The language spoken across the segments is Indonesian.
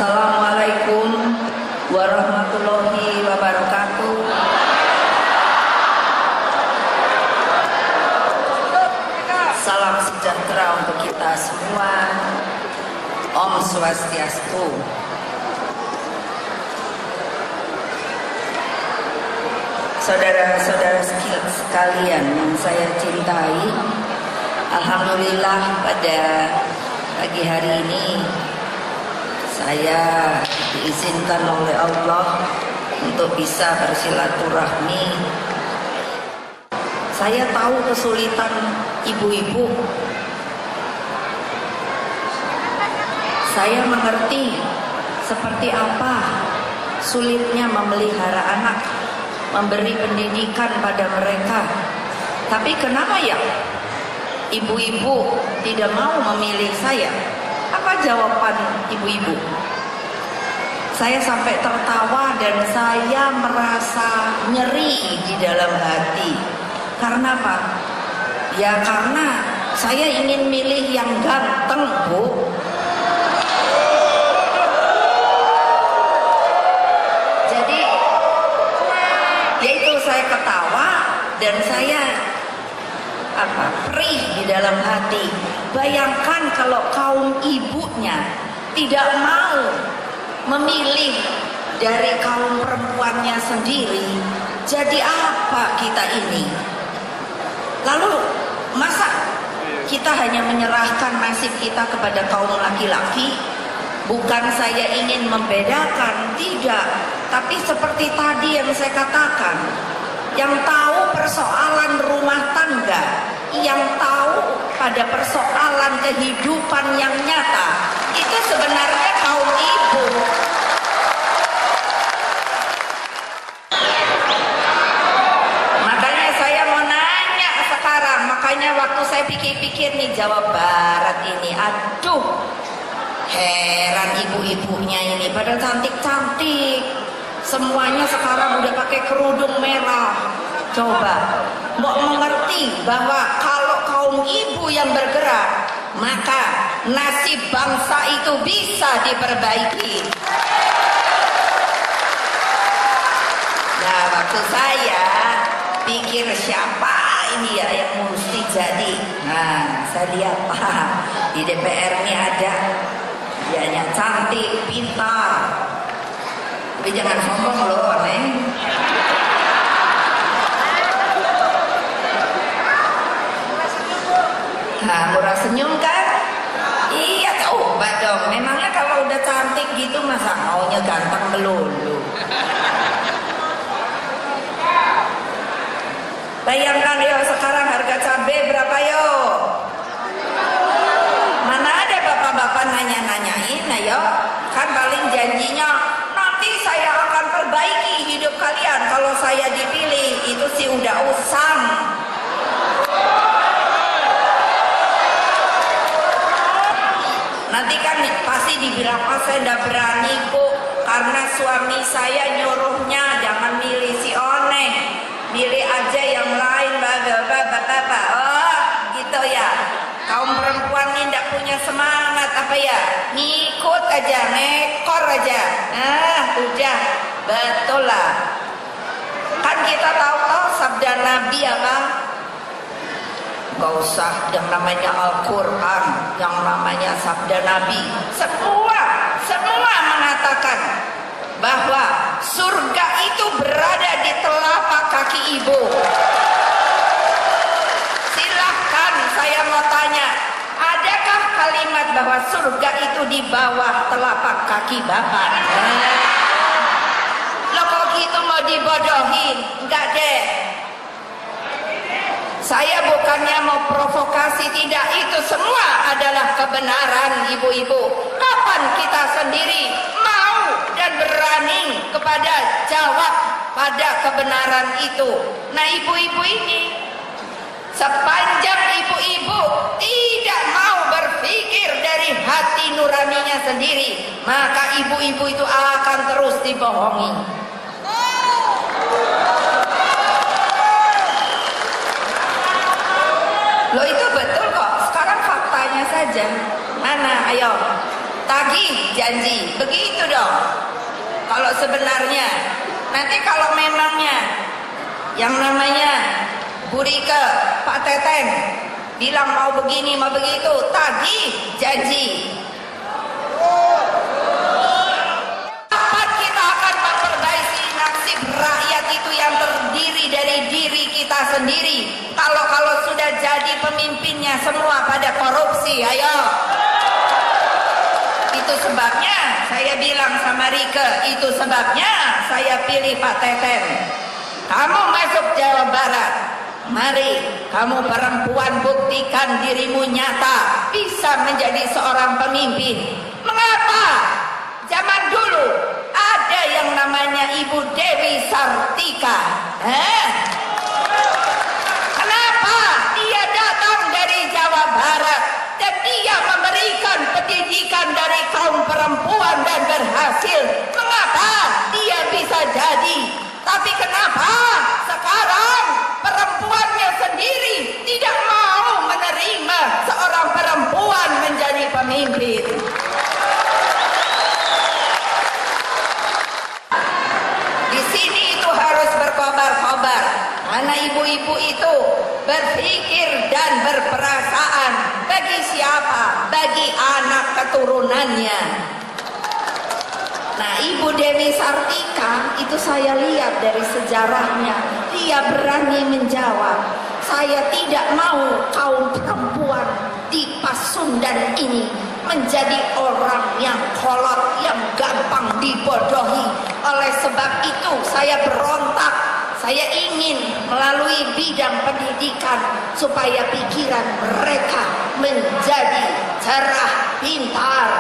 Assalamualaikum warahmatullahi wabarakatuh. Salam sejahtera untuk kita semua. Om Swastiastu. Saudara-saudara sekalian yang saya cintai, alhamdulillah pada pagi hari ini saya diizinkan oleh Allah untuk bisa bersilaturahmi. Saya tahu kesulitan ibu-ibu. Saya mengerti seperti apa sulitnya memelihara anak, memberi pendidikan pada mereka. Tapi kenapa ya ibu-ibu tidak mau memilih saya? Apa jawaban ibu-ibu? Saya sampai tertawa dan saya merasa nyeri di dalam hati. Karena apa? Ya karena saya ingin milih yang ganteng, Bu. Jadi yaitu saya ketawa dan saya perih di dalam hati. Bayangkan kalau kaum ibunya tidak mau memilih dari kaum perempuannya sendiri, jadi apa kita ini? Lalu masa kita hanya menyerahkan nasib kita kepada kaum laki-laki? Bukan saya ingin membedakan, tidak. Tapi seperti tadi yang saya katakan, yang tahu persoalan rumah tangga, yang tahu pada persoalan kehidupan yang nyata, itu sebenarnya kaum ibu. Makanya saya mau nanya sekarang, makanya waktu saya pikir-pikir nih Jawa Barat ini, aduh, heran ibu-ibunya ini, padahal cantik-cantik. Semuanya sekarang udah pakai kerudung merah. Coba mau mengerti bahwa kalau kaum ibu yang bergerak, maka nasib bangsa itu bisa diperbaiki. Nah, waktu saya pikir siapa ini ya yang mesti jadi. Nah, saya lihat di DPR ini ada, dianya cantik, pintar. Tapi jangan sombong loh, Neng. Nah, murah senyum kan? Iya, coba dong. Memangnya kalau udah cantik gitu masa maunya ganteng melulu? Bayangkan yo sekarang harga cabai berapa yo? Mana ada bapak-bapak nanya-nanyain, ayo? Kan paling janjinya nanti saya akan perbaiki hidup kalian kalau saya dipilih. Itu sih udah usang. Nanti kan pasti dibilang, saya tidak berani Bu, karena suami saya nyuruhnya jangan milih si Oneng, milih aja yang lain. Bapak. Oh gitu ya. Kaum perempuan ini tidak punya semangat apa ya? Ngikut aja, nekor aja. Nah udah, betul lah. Kan kita tahu sabda Nabi apa? Gak usah yang namanya Al-Quran, yang namanya sabda Nabi. Semua mengatakan bahwa surga itu berada di telapak kaki ibu. Silahkan saya mau tanya, adakah kalimat bahwa surga itu di bawah telapak kaki bapak? Loh kok gitu mau dibodohin? Enggak deh. Saya bukannya mau provokasi, tidak, itu semua adalah kebenaran ibu-ibu. Kapan kita sendiri mau dan berani kepada jawab pada kebenaran itu? Nah ibu-ibu ini, sepanjang ibu-ibu tidak mau berpikir dari hati nuraninya sendiri, maka ibu-ibu itu akan terus dibohongi. Loh itu betul kok, sekarang faktanya saja. Mana, ayo tagih janji, begitu dong. Kalau sebenarnya, nanti kalau memangnya yang namanya Bu Rike, Pak Teten bilang mau begini mau begitu, tagih janji. Kapan kita akan memperbaiki nasib rakyat itu yang terdiri dari diri kita sendiri? Kalau sudah jadi pemimpinnya semua pada korupsi, ayo. Itu sebabnya saya bilang sama Rike, itu sebabnya saya pilih Pak Teten. Kamu masuk Jawa Barat, mari kamu perempuan buktikan dirimu nyata bisa menjadi seorang pemimpin. Mengapa zaman dulu ada yang namanya Ibu Dewi Sartika? Kenapa dia datang dari Jawa Barat dan dia memberikan pendidikan dari kaum perempuan dan berhasil? Mengapa dia bisa jadi? Tapi kenapa sekarang perempuannya sendiri tidak mau menerima seorang perempuan menjadi pemimpin? Di sini itu harus berkobar-kobar. Karena ibu-ibu itu berpikir dan berperasaan bagi siapa? Bagi anak keturunannya. Nah, Ibu Dewi Sartika itu saya lihat dari sejarahnya, dia berani menjawab, saya tidak mau kaum perempuan di Pasundan ini menjadi orang yang kolot, yang gampang dibodohi. Oleh sebab itu saya berontak, saya ingin melalui bidang pendidikan supaya pikiran mereka menjadi cerah, pintar.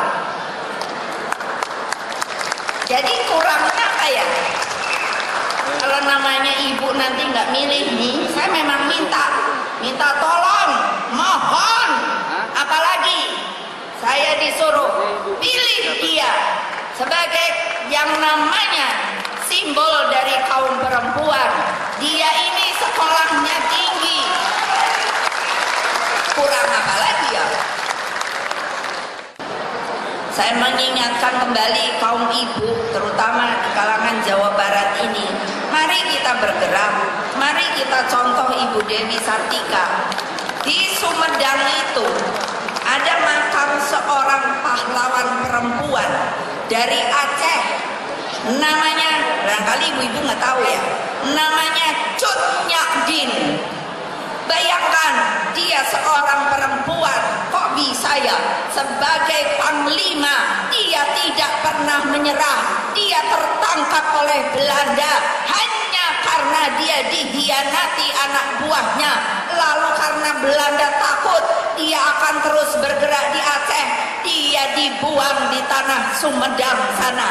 Jadi kurangnya apa ya? Kalau namanya ibu nanti nggak milih nih, saya memang minta tolong, mohon. Apalagi saya disuruh pilih dia sebagai yang namanya simbol dari kaum perempuan. Dia ini sekolahnya tinggi. Kurang apa lagi ya? Saya mengingatkan kembali kaum ibu, terutama di kalangan Jawa Barat ini. Mari kita bergerak, mari kita contoh Ibu Dewi Sartika. Di Sumedang itu ada makam seorang pahlawan perempuan dari Aceh. Namanya, barangkali ibu-ibu nggak tahu ya, namanya Cut Nyadin. Bayangkan dia seorang perempuan, kok bisa ya sebagai panglima dia tidak pernah menyerah. Dia tertangkap oleh Belanda hanya karena dia dihianati anak buahnya. Lalu karena Belanda takut dia akan terus bergerak di Aceh, dia dibuang di tanah Sumedang sana.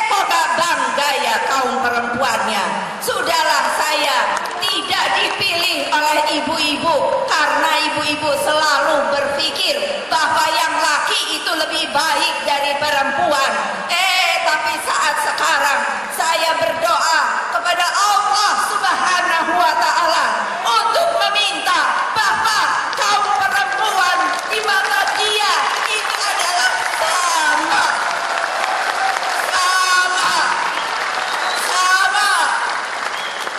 Kok gak bangga ya kaum perempuannya? Sudahlah, saya tidak dipilih oleh ibu-ibu karena ibu-ibu selalu berpikir bahwa yang laki itu lebih baik dari perempuan. Tapi saat sekarang saya berdoa kepada Allah Subhanahu wa Ta'ala untuk meminta bahwa kaum perempuan di mata dia itu adalah sama.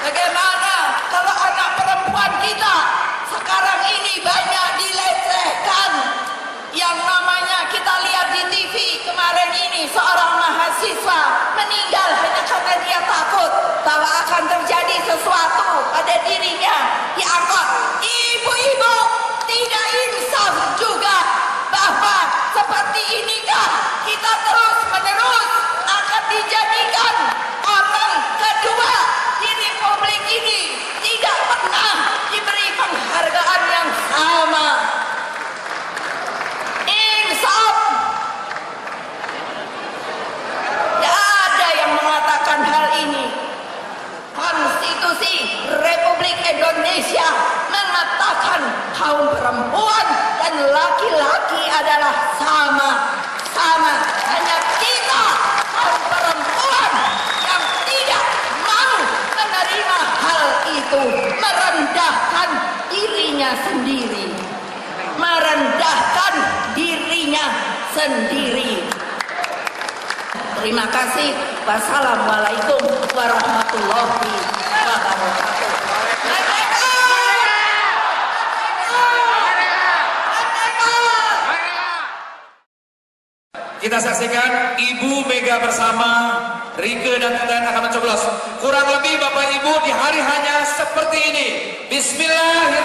Bagaimana kalau anak perempuan kita sekarang ini banyak sendiri. Terima kasih. Wassalamualaikum warahmatullahi wabarakatuh. Kita saksikan Ibu Mega bersama Rike dan Teten akan mencoblos. Kurang lebih Bapak Ibu di hari hanya seperti ini. Bismillahirrahmanirrahim.